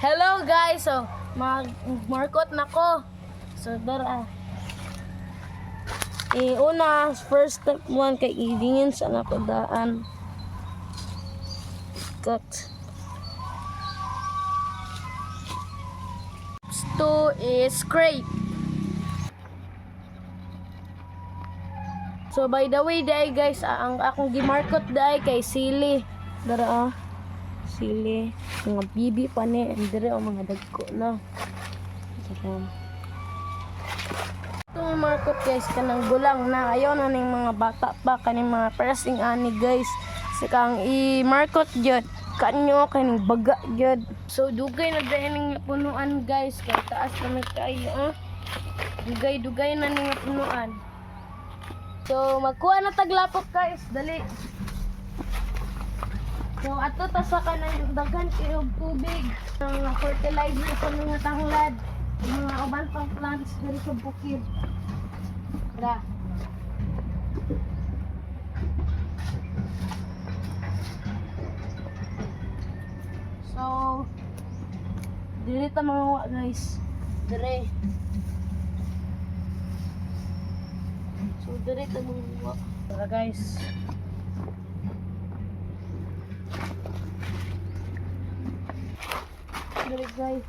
Hello guys, so mag-markot na ko. So dara. Una, first step 1 kay idingin sa napadaan. Cut. 2 is scrape. So by the way dai guys, ang akong gimarkot dai kay sili. Dara sili, mga bibi pa ni, dire o mga dagko na. Itong markot guys, kanang gulang na, ayaw na ning mga bata pa, kaning mga pressing ani guys. Sikang i-markot jud, kanyo, kaning baga jud. So dugay na dahil ning punuan guys, kay taas na may kayo, dugay na ning punuan. So magkuha na taglapot guys, dali. So ato ta sa kanang daghan kayo tubig, ang fertilizer sa mga tanglad, mga uban pang plants diri sa bukid. Tara. So dili ta mga guys, dire. So dire ta mga tara guys. Guys.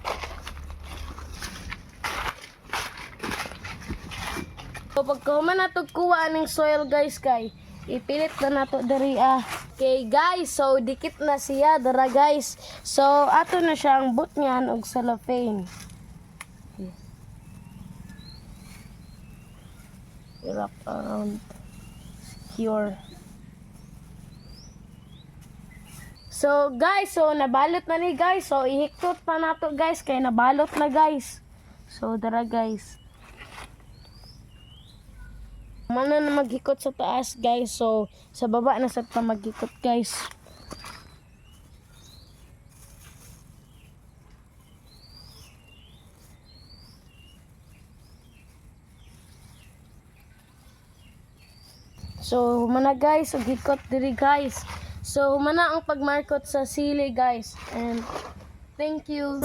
So pagka na to kuha ng soil guys kay ipilit na nato diri Okay guys, so dikit na siya dara guys. So ato na siyang butnyan og cellophane. Okay. Wrap around secure. So guys, so nabalot na ni guys. So ihiktot pa nato guys kay nabalot na guys. So dara guys. Mana na maghikot sa taas guys. So sa baba na sa pa maghikot guys. So mana guys, hikot diri guys. So, mana ang pagmarkot sa sili guys. And thank you.